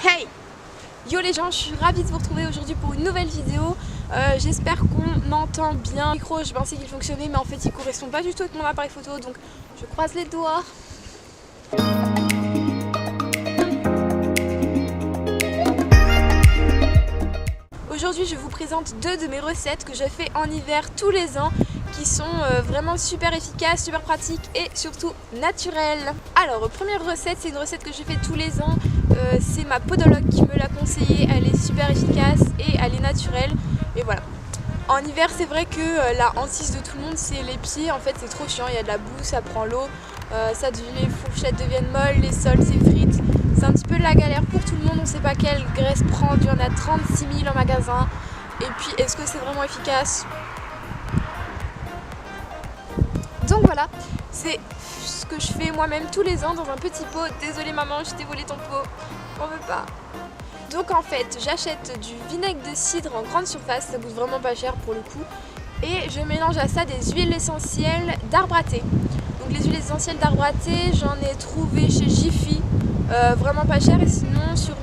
Hey! Yo les gens, je suis ravie de vous retrouver aujourd'hui pour une nouvelle vidéo. J'espère qu'on m'entend bien. Le micro, je pensais qu'il fonctionnait, mais en fait il correspond pas du tout avec mon appareil photo, donc je croise les doigts. Aujourd'hui je vous présente deux de mes recettes que je fais en hiver tous les ans, qui sont vraiment super efficaces, super pratiques et surtout naturelles. Alors première recette, c'est une recette que je fais tous les ans, c'est ma podologue qui me l'a conseillée, elle est super efficace et elle est naturelle et voilà. En hiver c'est vrai que la hantise de tout le monde c'est les pieds, en fait c'est trop chiant, il y a de la boue, ça prend l'eau, les fourchettes deviennent molles, les sols s'effritent. C'est un petit peu la galère pour tout le monde, on ne sait pas quelle graisse prendre, il y en a 36 000 en magasin. Et puis est-ce que c'est vraiment efficace? Donc voilà, c'est ce que je fais moi-même tous les ans dans un petit pot. Désolée maman, je t'ai volé ton pot, on veut pas. Donc en fait, j'achète du vinaigre de cidre en grande surface, ça coûte vraiment pas cher pour le coup. Et je mélange à ça des huiles essentielles d'arbre à thé. Donc les huiles essentielles d'arbre à thé, j'en ai trouvé chez Jiffy, vraiment pas cher, et sinon sur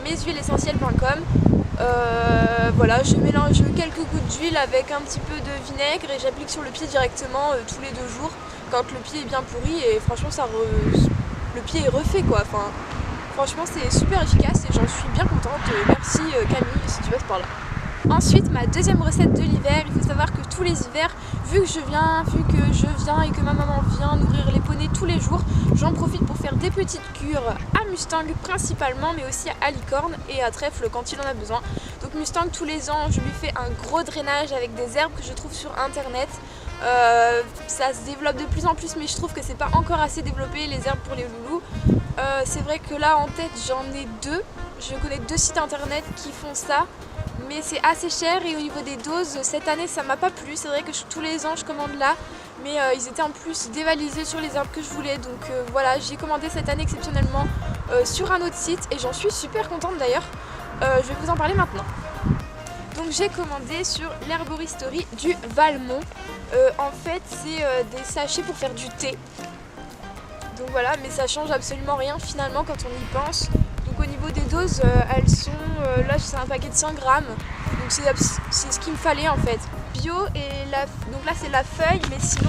meshuilesessentielles.com. Voilà, je mélange quelques gouttes d'huile avec un petit peu de vinaigre et j'applique sur le pied directement tous les 2 jours quand le pied est bien pourri, et franchement le pied est refait quoi. Enfin, franchement c'est super efficace et j'en suis bien contente. Merci Camille si tu passes par là. Ensuite, ma deuxième recette de l'hiver, il faut savoir que tous les hivers, vu que je viens et que ma maman vient nourrir les poneys tous les jours, j'en profite pour faire des petites cures à Mustang principalement, mais aussi à licorne et à trèfle quand il en a besoin. Donc Mustang, tous les ans, je lui fais un gros drainage avec des herbes que je trouve sur internet. Ça se développe de plus en plus, mais je trouve que c'est pas encore assez développé les herbes pour les loulous. C'est vrai que là en tête j'en ai 2, je connais 2 sites internet qui font ça. Mais c'est assez cher, et au niveau des doses, cette année ça m'a pas plu. C'est vrai que tous les ans je commande là, mais ils étaient en plus dévalisés sur les herbes que je voulais. Donc voilà, j'ai commandé cette année exceptionnellement sur un autre site et j'en suis super contente d'ailleurs. Je vais vous en parler maintenant. Donc j'ai commandé sur l'herboristerie du Valmont. En fait c'est des sachets pour faire du thé. Donc voilà, mais ça change absolument rien finalement quand on y pense. Donc au niveau des doses, elles sont, là c'est un paquet de 100 grammes, donc c'est ce qu'il me fallait en fait. Bio, et donc là c'est la feuille, mais sinon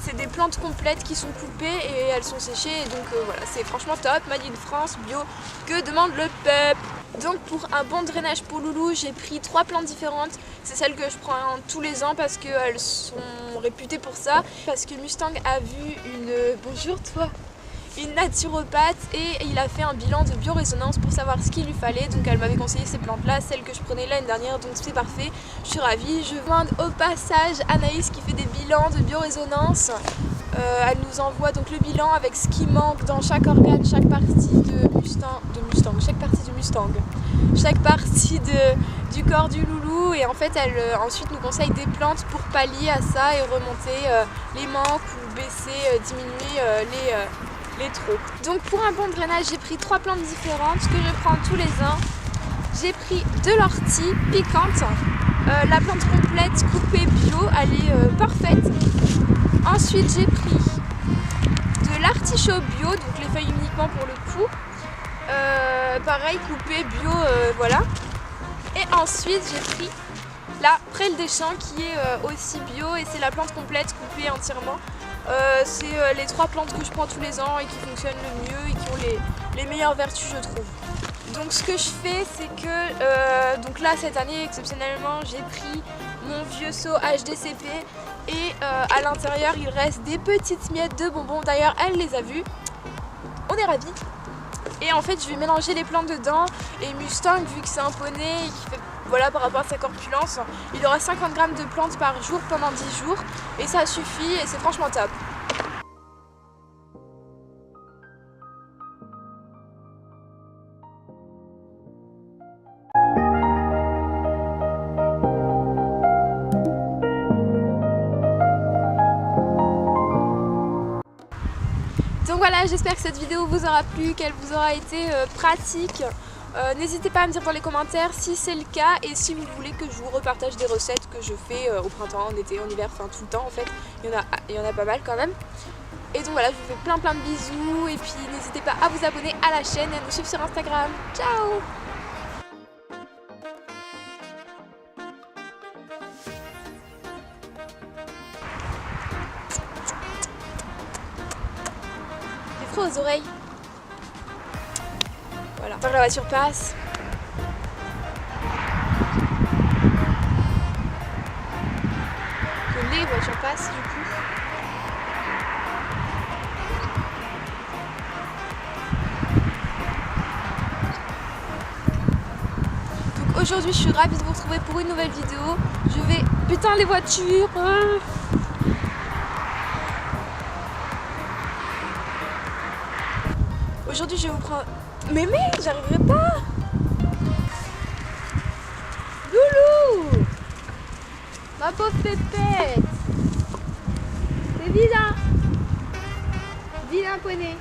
c'est des plantes complètes qui sont coupées et elles sont séchées, et donc voilà, c'est franchement top, made in France, bio, que demande le peuple. Donc pour un bon drainage pour loulou, j'ai pris 3 plantes différentes. C'est celles que je prends tous les ans parce qu'elles sont réputées pour ça. Parce que Mustang a vu bonjour toi, une naturopathe, et il a fait un bilan de biorésonance pour savoir ce qu'il lui fallait. Donc elle m'avait conseillé ces plantes là, celles que je prenais l'année dernière, donc c'est parfait, je suis ravie. Je demande au passage Anaïs qui fait des bilans de biorésonance. Elle nous envoie donc le bilan avec ce qui manque dans chaque organe, chaque partie chaque partie du corps du loulou, et en fait elle ensuite nous conseille des plantes pour pallier à ça et remonter les manques ou baisser, diminuer les trop. Donc pour un bon drainage, j'ai pris 3 plantes différentes que je prends tous les ans. J'ai pris de l'ortie piquante, la plante complète coupée bio, elle est parfaite. Ensuite j'ai pris de l'artichaut bio, donc les feuilles uniquement pour le coup, pareil coupé bio, voilà. Et ensuite j'ai pris la prêle des champs qui est aussi bio, et c'est la plante complète coupée entièrement. C'est les 3 plantes que je prends tous les ans et qui fonctionnent le mieux et qui ont les meilleures vertus, je trouve. Donc ce que je fais, c'est que donc là cette année exceptionnellement j'ai pris mon vieux seau HDCP, et à l'intérieur il reste des petites miettes de bonbons. D'ailleurs elle les a vues, on est ravis. Et en fait je vais mélanger les plantes dedans, et Mustang, vu que c'est un poney et qui fait, voilà, par rapport à sa corpulence, il aura 50 grammes de plantes par jour pendant 10 jours, et ça suffit, et c'est franchement top. Donc voilà, j'espère que cette vidéo vous aura plu, qu'elle vous aura été pratique. N'hésitez pas à me dire dans les commentaires si c'est le cas, et si vous voulez que je vous repartage des recettes que je fais au printemps, en été, en hiver, enfin tout le temps en fait. Il y en a pas mal quand même. Et donc voilà, je vous fais plein de bisous et puis n'hésitez pas à vous abonner à la chaîne et à nous suivre sur Instagram. Ciao! J'ai froid aux oreilles. Voilà, tant que la voiture passe. Que les voitures passent du coup. Donc aujourd'hui je suis ravie de vous retrouver pour une nouvelle vidéo. Je vais... Putain les voitures Aujourd'hui je vais vous prendre... Mais merde, j'arriverai pas. Loulou, ma pauvre pépette. C'est vilain. Vilain poney.